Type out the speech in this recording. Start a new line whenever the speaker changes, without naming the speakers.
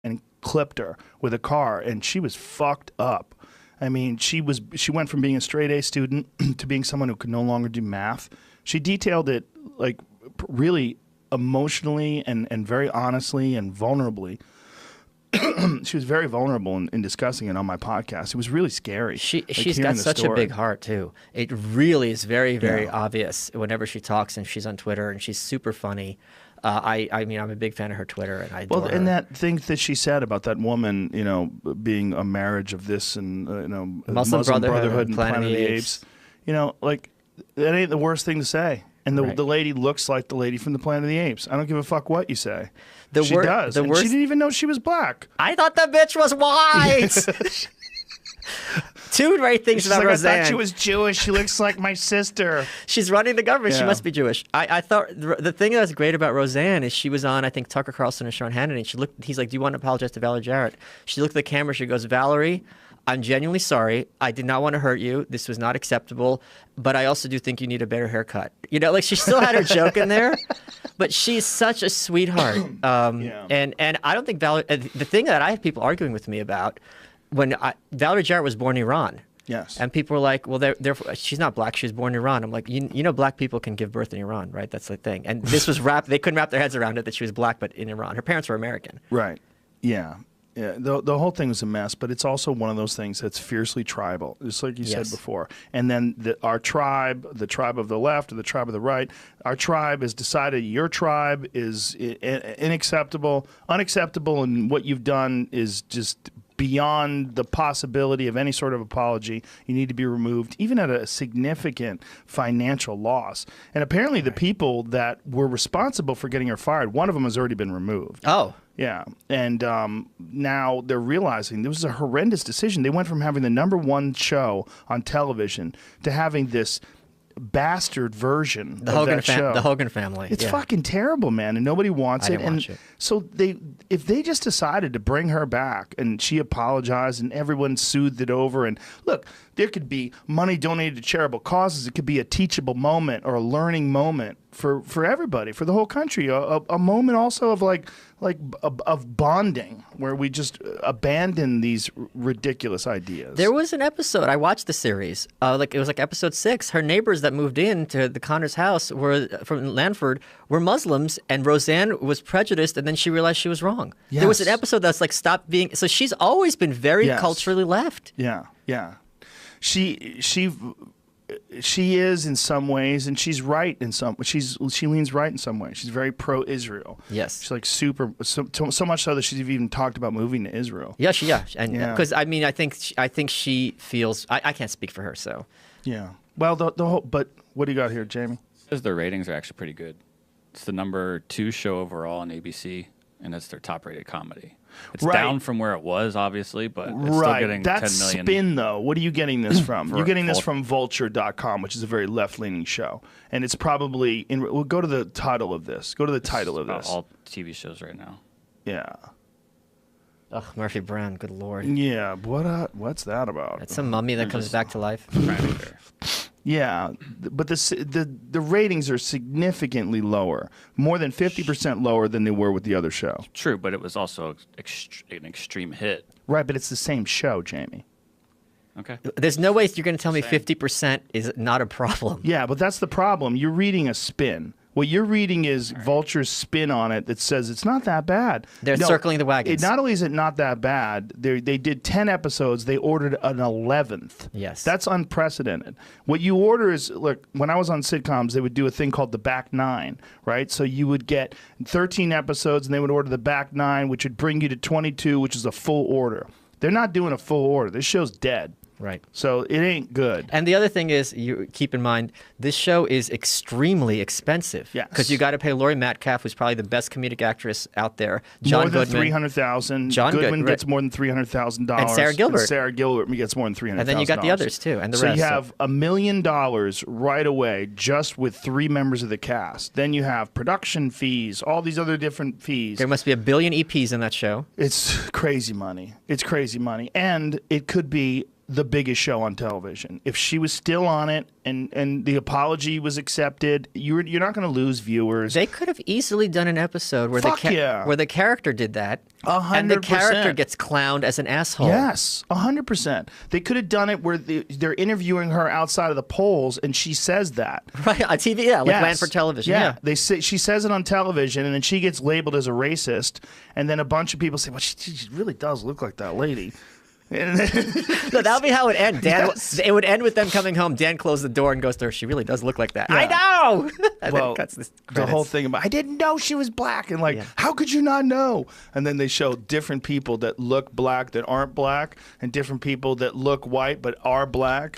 and clipped her with a car, and she was fucked up. I mean, she went from being a straight A student to being someone who could no longer do math. She detailed it like really emotionally and very honestly and vulnerably. She was very vulnerable in discussing it on my podcast. It was really scary.
She's got such a big heart too. It really is very, very obvious whenever she talks, and she's on Twitter, and she's super funny. I mean, I'm a big fan of her Twitter, and I adore her.
And that thing that she said about that woman, you know, being a marriage of this and
Muslim Brotherhood and Planet of the Apes.
You know, like that ain't the worst thing to say. And the lady looks like the lady from the Planet of the Apes. I don't give a fuck what you say. She does. And she didn't even know she was black.
I thought the bitch was white. Two great things about Roseanne.
I thought she was Jewish. She looks like my sister.
She's running the government. Yeah. She must be Jewish. I thought the thing that's great about Roseanne is she was on, I think, Tucker Carlson and Sean Hannity. And he's like, do you want to apologize to Valerie Jarrett? She looked at the camera. She goes, Valerie, I'm genuinely sorry. I did not want to hurt you. This was not acceptable. But I also do think you need a better haircut. You know, like she still had her joke in there. But she's such a sweetheart. And I don't think Valerie, the thing that I have people arguing with me about, Valerie Jarrett was born in Iran.
Yes.
And people were like, well, she's not black. She was born in Iran. I'm like, you know, black people can give birth in Iran, right? That's the thing. And this was they couldn't wrap their heads around it that she was black, but in Iran. Her parents were American.
Right. Yeah. Yeah, the whole thing was a mess, but it's also one of those things that's fiercely tribal, just like you said before. And then our tribe, the tribe of the left or the tribe of the right, our tribe has decided your tribe is unacceptable, and what you've done is just beyond the possibility of any sort of apology. You need to be removed, even at a significant financial loss. And apparently the people that were responsible for getting her fired, one of them has already been removed.
Oh.
Yeah, and now they're realizing this was a horrendous decision. They went from having the #1 show on television to having this bastard version of that show.
The Hogan family.
It's fucking terrible, man, and nobody wants it. And so if they just decided to bring her back, and she apologized, and everyone soothed it over, and look, there could be money donated to charitable causes. It could be a teachable moment or a learning moment for everybody, for the whole country. A moment also of of bonding, where we just abandon these ridiculous ideas.
There was an episode, I watched the series, it was like episode 6. Her neighbors that moved in to the Connors house were from Lanford were Muslims, and Roseanne was prejudiced, and then she realized she was wrong. Yes. There was an episode that's like, stop being, so she's always been very culturally left.
Yeah, yeah. She is in some ways, and she's right in some. She leans right in some ways. She's very pro-Israel.
Yes,
she's like super so much so that she's even talked about moving to Israel.
Yeah, and because I mean, I think she feels. I can't speak for her, so.
Yeah. Well, the whole. But what do you got here, Jamie?
Because their ratings are actually pretty good. It's the #2 show overall on ABC, and it's their top-rated comedy. It's down from where it was, obviously, but it's still getting 10 million.
Spin, though. What are you getting this from? You're getting this from vulture.com, which is a very left-leaning show. And it's probably... We'll go to the title of this. Go to the title of this.
All TV shows right now.
Yeah.
Ugh, Murphy Brown, good Lord.
Yeah, what's that about?
It's a mummy that comes back to life.
Yeah, but the ratings are significantly lower, more than 50% lower than they were with the other show.
True, but it was also an extreme hit.
Right, but it's the same show, Jamie.
Okay.
There's no way you're going to tell me 50% is not a problem.
Yeah, but that's the problem. You're reading a spin. What you're reading is Vulture's spin on it that says it's not that bad.
They're circling the wagons.
Not only is it not that bad, they did 10 episodes. They ordered an 11th.
Yes.
That's unprecedented. What you order is, look, when I was on sitcoms, they would do a thing called the back 9, right? So you would get 13 episodes, and they would order the back 9, which would bring you to 22, which is a full order. They're not doing a full order. This show's dead.
Right.
So it ain't good.
And the other thing is, you keep in mind, this show is extremely expensive.
Yes.
Because you got to pay Laurie Metcalf, who's probably the best comedic actress out there.
More than $300,000.
John
Goodman gets more than $300,000.
And Sarah Gilbert.
And Sarah Gilbert gets more than $300,000.
And then you got the others too, and the
so
rest.
You have $1 million right away just with 3 members of the cast. Then you have production fees, all these other different fees.
There must be 1 billion EPs in that show.
It's crazy money. It's crazy money. And it could be the biggest show on television. If she was still on it and the apology was accepted, you're not going to lose viewers.
They could have easily done an episode where where the character did that,
100%.
and the character gets clowned as an asshole.
Yes, 100%. They could have done it where they're interviewing her outside of the polls, and she says that
right on TV. Yeah, like Land for Television.
Yeah, she says it on television, and then she gets labeled as a racist, and then a bunch of people say, "Well, she really does look like that lady."
No, that would be how it would end. It would end with them coming home. Dan closed the door and goes to her. She really does look like that. Yeah. I know. And
well, then cuts the whole thing about I didn't know she was black, and how could you not know? And then they show different people that look black that aren't black, and different people that look white but are black.